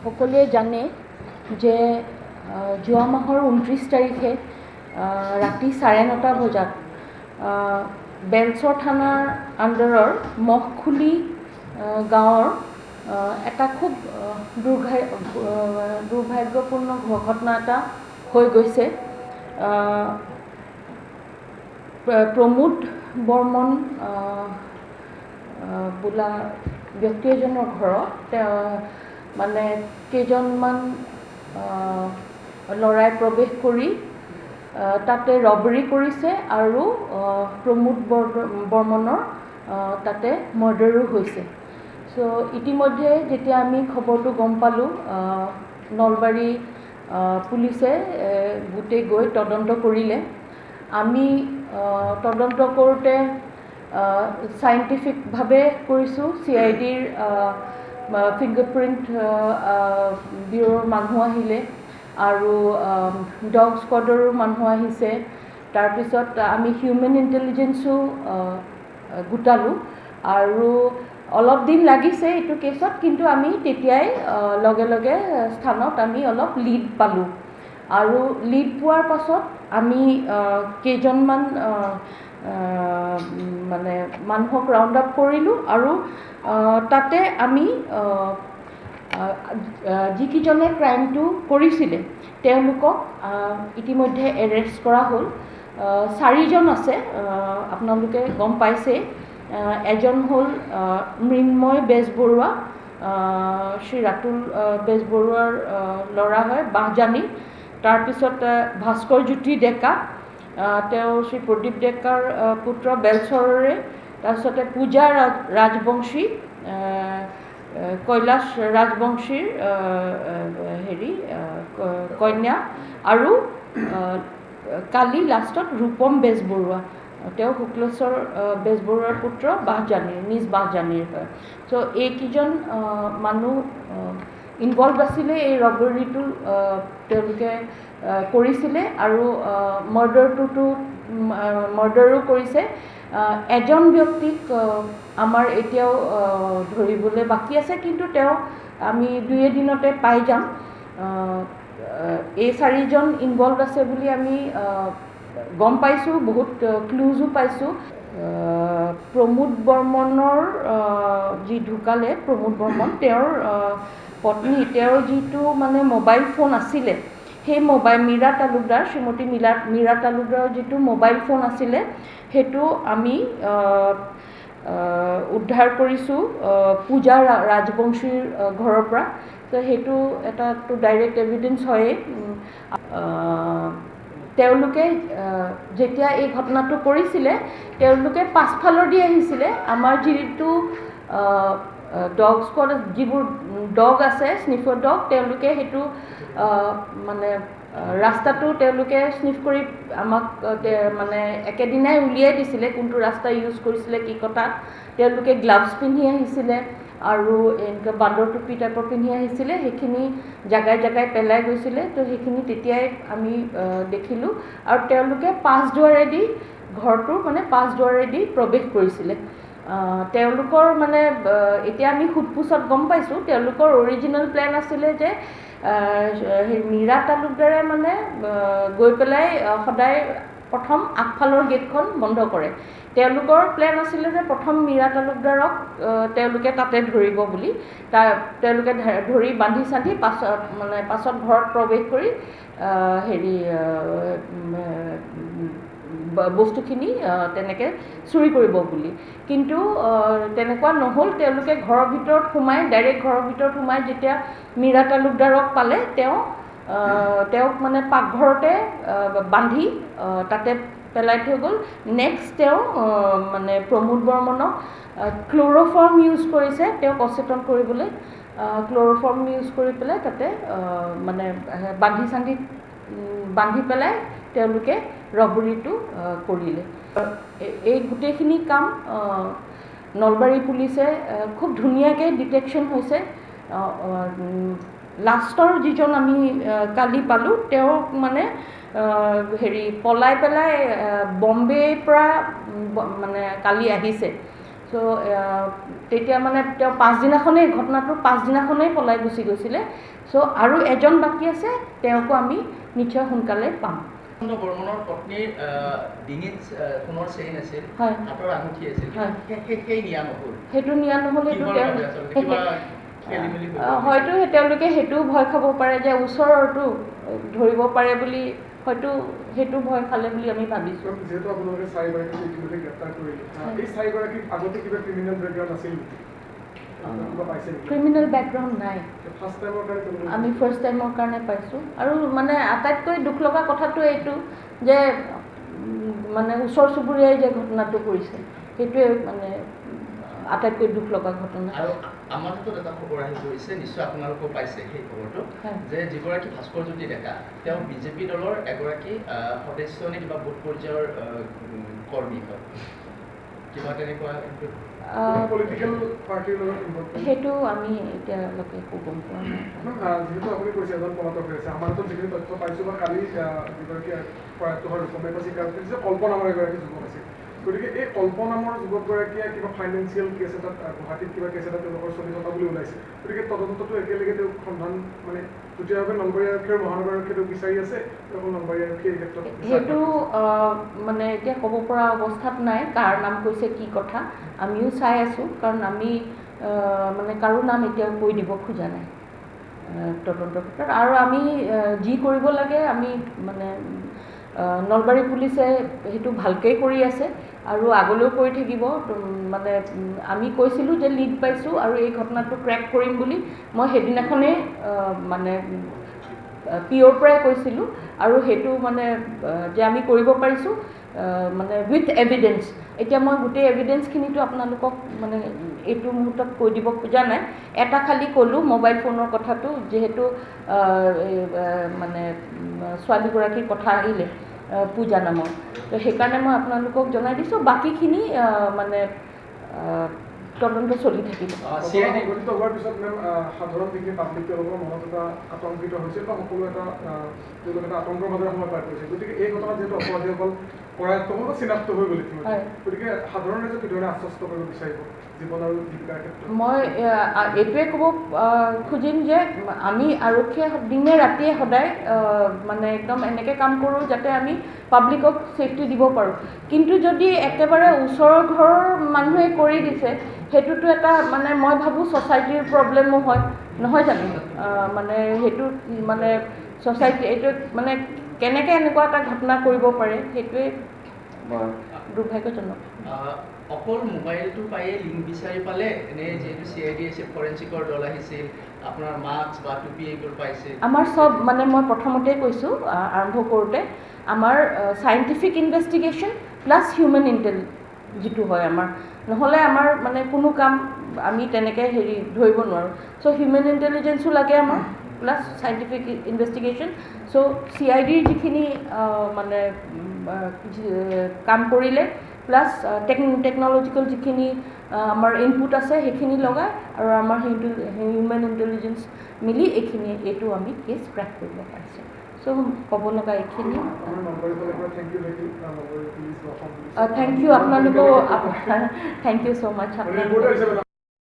সকলোৱে জানে যে যোৱা মাহৰ 29 তাৰিখে ৰাতি 9:30 বজাত বেলচৰ থানাৰ আণ্ডাৰৰ ম'হখলি গাঁৱৰ এটা খুব দুৰ্ভাগ্যপূৰ্ণ ঘটনা এটা হৈ গৈছে। প্ৰমোদ বৰ্মন বোলা ব্যক্তি এজনৰ ঘৰত মানে কেইজনমান ল'ৰাই প্ৰৱেশ কৰি তাতে ৰবৰি কৰিছে আৰু প্ৰমোদ বৰ্মনৰ তাতে মাৰ্ডাৰো হৈছে। সো ইতিমধ্যে যেতিয়া আমি খবৰটো গম পালোঁ, নলবাৰী পুলিচে গোটেই গৈ তদন্ত কৰিলে। আমি তদন্ত কৰোঁতে সাইণ্টিফিকভাৱে কৰিছোঁ। CIDৰ ফিংগাৰপ্ৰিণ্ট ব্যুৰোৰ মানুহ আহিলে আৰু ডগ স্কোৱাডৰো মানুহ আহিছে। তাৰপিছত আমি হিউমেন ইণ্টেলিজেন্সো গোটালোঁ আৰু অলপ দিন লাগিছে এইটো কেছত, কিন্তু আমি তেতিয়াই লগে লগে স্থানত আমি অলপ লিড পালোঁ আৰু লিড পোৱাৰ পাছত আমি কেইজনমান মানে মানুহক ৰাউণ্ড আপ কৰিলোঁ আৰু তাতে আমি যিকেইজনে ক্ৰাইমটো কৰিছিলে তেওঁলোকক ইতিমধ্যে এৰেষ্ট কৰা হ'ল। 4জন আছে, আপোনালোকে গম পাইছে। এজন হ'ল মৃন্ময় বেজবৰুৱা, শ্ৰী ৰাতুল বেজবৰুৱাৰ ল'ৰা হয়, বাহজানী। তাৰপিছত ভাস্কৰ জ্যোতি ডেকা, তেওঁ শ্ৰী প্ৰদীপ ডেকাৰ পুত্ৰ, বেলচৰৰে। তাৰপিছতে পূজা ৰাজবংশী, কৈলাশ ৰাজবংশীৰ কন্যা, আৰু কালি লাষ্টত ৰূপম বেজবৰুৱা, তেওঁ শুক্লেশ্বৰ বেজবৰুৱাৰ পুত্ৰ, বাহজানীৰ, নিজ বাহজানীৰ হয়। চ' এইকেইজন মানুহ ইনভলভ আছিলে এই ৰবৰিটো, তেওঁলোকে কৰিছিলে আৰু মাৰ্ডাৰো কৰিছে। এজন ব্যক্তিক আমাৰ এতিয়াও ধৰিবলৈ বাকী আছে, কিন্তু তেওঁ আমি 2 দিনতে পাই যাম। এই 4জন ইনভলভ আছে বুলি আমি গম পাইছোঁ, বহুত ক্লুজো পাইছোঁ। প্ৰমোদ বৰ্মনৰ যি ঢুকালে, প্ৰমোদ বৰ্মন, তেওঁৰ পত্নী, তেওঁৰ যিটো মানে মোবাইল ফোন আছিলে, সেই মীৰা তালুকদাৰ, শ্ৰীমতী মীৰা তালুকদাৰৰ যিটো মোবাইল ফোন আছিলে, সেইটো আমি উদ্ধাৰ কৰিছোঁ পূজা ৰাজবংশীৰ ঘৰৰ পৰা। তো সেইটো এটাতো ডাইৰেক্ট এভিডেঞ্চ হয়েই। তেওঁলোকে যেতিয়া এই ঘটনাটো কৰিছিলে, তেওঁলোকে পাছফালৰ দি আহিছিলে। আমাৰ যিটো ডগ স্কোৱাড, যিবোৰ ডগ আছে, স্নিফাৰ ডগ, তেওঁলোকে সেইটো মানে ৰাস্তাটো তেওঁলোকে স্নিফ কৰি আমাক মানে একেদিনাই উলিয়াই দিছিলে, কোনটো ৰাস্তা ইউজ কৰিছিলে, কি কথা। তেওঁলোকে গ্লাভছ পিন্ধি আহিছিলে আৰু এনেকৈ বান্দৰ টুপি টাইপৰ পিন্ধি আহিছিলে, সেইখিনি জাগাই জাগাই পেলাই গৈছিলে। তো সেইখিনি তেতিয়াই আমি দেখিলোঁ আৰু তেওঁলোকে পাছদুৱাৰেদি, ঘৰটোৰ মানে পাছদুৱাৰেদি প্ৰৱেশ কৰিছিলে। তেওঁলোকৰ মানে এতিয়া আমি সোধপোছত গম পাইছোঁ, তেওঁলোকৰ অৰিজিনেল প্লেন আছিলে যে মীৰা তালুকদাৰে মানে গৈ পেলাই সদায় প্ৰথম আগফালৰ গেটখন বন্ধ কৰে। তেওঁলোকৰ প্লেন আছিলে যে প্ৰথম মীৰা তালুকদাৰক তেওঁলোকে তাতে ধৰিব বুলি। তেওঁলোকে ধৰি বান্ধি চান্ধি পাছত ঘৰত প্ৰৱেশ কৰি বস্তুখিনি তেনেকৈ চুৰি কৰিব বুলি। কিন্তু তেনেকুৱা নহ'ল। তেওঁলোকে ঘৰৰ ভিতৰত সোমাই, ডাইৰেক্ট ঘৰৰ ভিতৰত সোমাই যেতিয়া মীৰা তালুকদাৰক পালে, তেওঁক মানে পাকঘৰতে বান্ধি তাতে পেলাই থৈ গ'ল। নেক্সট তেওঁ মানে প্ৰমোদ বৰ্মনক ক্ল'ৰ'ফৰ্ম ইউজ কৰিছে, তেওঁক অচেতন কৰিবলৈ। ক্ল'ৰ'ফৰ্ম ইউজ কৰি পেলাই তাতে মানে বান্ধি পেলাই তেওঁলোকে ৰবৰিটো কৰিলে। এই গোটেইখিনি কাম নলবাৰী পুলিচে খুব ধুনীয়াকৈ ডিটেকশ্যন হৈছে। লাষ্টৰ যিজন আমি কালি পালোঁ, তেওঁক মানে পলাই পেলাই বম্বেৰ পৰা মানে কালি আহিছে। চ' তেতিয়া মানে তেওঁ পাছদিনাখনেই ঘটনাটোৰ পাছদিনাখনেই পলাই গুচি গৈছিলে। চ' আৰু এজন বাকী আছে, তেওঁকো আমি নিশ্চয় সোনকালে পাম। বৰ্মনৰ পত্নীৰ ডিঙিত সোণৰ চেইন আছিল, হয়, হাতৰ আঙুঠি আছিল, সেই নিয়া নহ'ল। সেইটো নিয়া নহ'ল। হয়তো তেওঁলোকে সেইটোও ভয় খাব পাৰে যে ওচৰৰটো ধৰিব পাৰে বুলি, হয়তো সেইটো ভয় খালে বুলি আমি ভাবিছোঁ। যিহেতু আপোনালোকে 4গৰাকীক ইতিমধ্যে গ্ৰেপ্তাৰ কৰিলে, এই 4গৰাকীৰ আগতে কিবা ক্ৰিমিনেল বেকগ্ৰাউণ্ড আছিল নেকি? ক্ৰিমিনেল বেকগ্ৰাউণ্ড নাই, আমি ফাৰ্ষ্ট টাইমৰ কাৰণে পাইছোঁ। আৰু মানে আটাইতকৈ দুখ লগা কথাটো এইটো যে মানে ওচৰ চুবুৰীয়াই যে ঘটনাটো কৰিছে, সেইটোৱে মানে আটাইতকৈ দুখ লগা ঘটনা। আৰু আমাৰ হাতত এটা খবৰ আহি পৰিছে, নিশ্চয় আপোনালোকেও পাইছে সেই খবৰটো, যে যিগৰাকী ভাস্কৰজ্যোতি ডেকা, তেওঁ বিজেপি দলৰ এগৰাকী সদস্য নে কিবা বুথ পৰ্যায়ৰ কৰ্মী হয়, কিবা তেনেকুৱা সেইটো আমি এতিয়ালৈকে একো গম পোৱা নাই। যিহেতু আপুনি কৈছে এজন পলাতক হৈ আছে, আমাৰ হাতত যিখিনি তথ্য পাইছোঁ বা কালি যিগৰাকী প্ৰয়াত হোৱাৰ ৰূপমে স্বীকাৰ কৰিছে যে কল্প নামৰ এগৰাকী যুৱক আছিল। গতিকে এই কল্প নামৰ যুৱকগৰাকীয়ে কিবা ফাইনেন্সিয়েল কেছ এটাত গুৱাহাটীত কিবা কেছ এটা তেওঁলোকৰ চলি থকা বুলি ওলাইছে। গতিকে তদন্তটো একেলগে তেওঁক সন্ধান মানে যুটীয়াভাৱে নলবাৰী আৰক্ষী আৰু মহানগৰ আৰক্ষীয়ে তেওঁক বিচাৰি আছে, তেওঁ নলবাৰী আৰক্ষীয়ে এই ক্ষেত্ৰত সেইটো মানে এতিয়া ক'ব পৰা অৱস্থাত নাই, কাৰ নাম কৈছে কি কথা আমিও চাই আছোঁ। কাৰণ আমি মানে কাৰো নাম এতিয়াও কৈ দিব খোজা নাই তদন্তৰ ক্ষেত্ৰত। আৰু আমি যি কৰিব লাগে আমি মানে নলবাৰী পুলিচে সেইটো ভালকৈ কৰি আছে আৰু আগলৈও কৰি থাকিব। মানে আমি কৈছিলোঁ যে লিড পাইছোঁ আৰু এই ঘটনাটো ক্ৰেক কৰিম বুলি, মই সেইদিনাখনেই মানে পিঅ'ৰ পৰাই কৈছিলোঁ। আৰু সেইটো মানে যে আমি কৰিব পাৰিছোঁ মানে উইথ এভিডেঞ্চ। এতিয়া মই গোটেই এভিডেঞ্চখিনিতো আপোনালোকক মানে এইটো মুহূৰ্তত কৈ দিব খোজা নাই। এটা খালি ক'লোঁ মোবাইল ফোনৰ কথাটো, যিহেতু মানে ছোৱালীগৰাকীৰ কথা আহিলে পূজা নামৰ, তো সেইকাৰণে মই আপোনালোকক জনাই দিছোঁ। বাকীখিনি মানে তদন্ত চলি থাকিব। গঠিত হোৱাৰ পিছত মেম সাধাৰণ যিখিনি পাব্লিক তেওঁলোকৰ মনত এটা আতংকিত হৈছিল বা সকলো এটা তেওঁলোকে এটা আতংকৰ মাজেৰে সময় পাৰ কৰিছে। গতিকে এই ঘটনাত যিহেতু অপৰাধীসকল কৰায়ত্ব হ'ল বা চিনাক্ত হৈ গ'ল, গতিকে সাধাৰণ ৰাইজে কি ধৰণে আশ্বস্ত কৰিব বিচাৰিব জীৱন আৰু জীৱিকাৰ ক্ষেত্ৰত? মই এইটোৱে ক'ব খুজিম যে আমি আৰক্ষীয়ে দিনে ৰাতিয়ে সদায় মানে একদম এনেকৈ কাম কৰোঁ যাতে আমি পাব্লিকক ছেফটি দিব পাৰোঁ। কিন্তু যদি একেবাৰে ওচৰৰ ঘৰৰ মানুহে কৰি দিছে, সেইটোতো এটা মানে মই ভাবোঁ ছ'চাইটিৰ প্ৰব্লেমো হয়, নহয় জানো? মানে সেইটো মানে ছ'চাইটি এইটো মানে কেনেকৈ এনেকুৱা এটা ঘটনা কৰিব পাৰে, সেইটোৱে বৰ দুৰ্ভাগ্যজনক। অকল মোবাইলটো পায়ে লিংক বিচাৰি পালে নে যিহেতু CIDSF ফৰেঞ্চিকৰ দল আহিছিল, আপোনাৰ মাস্ক বা টুপি এইবোৰ পাইছে? আমাৰ চব মানে মই প্ৰথমতেই কৈছোঁ আৰম্ভ কৰোঁতে, আমাৰ চাইণ্টিফিক ইনভেষ্টিগেশ্যন প্লাছ হিউমেন যিটো হয় আমাৰ, নহ'লে আমাৰ মানে কোনো কাম আমি তেনেকৈ ধৰিব নোৱাৰোঁ। চ' হিউমেন ইণ্টেলিজেঞ্চো লাগে আমাৰ, প্লাছ চাইণ্টিফিক ইনভেষ্টিগেশ্যন। চ' CIDৰ যিখিনি মানে কাম কৰিলে, প্লাছ টেকন'লজিকেল যিখিনি আমাৰ ইনপুট আছে সেইখিনি লগাই আৰু আমাৰ হিউমেন ইণ্টেলিজেঞ্চ মিলি এইটো আমি কেছ ক্ৰেক কৰিব পাৰিছোঁ। চ' ক'ব লগা এইখিনি। থেংক ইউ আপোনালোকেও, থেংক ইউ ছ' মাছ আপোনালোকক।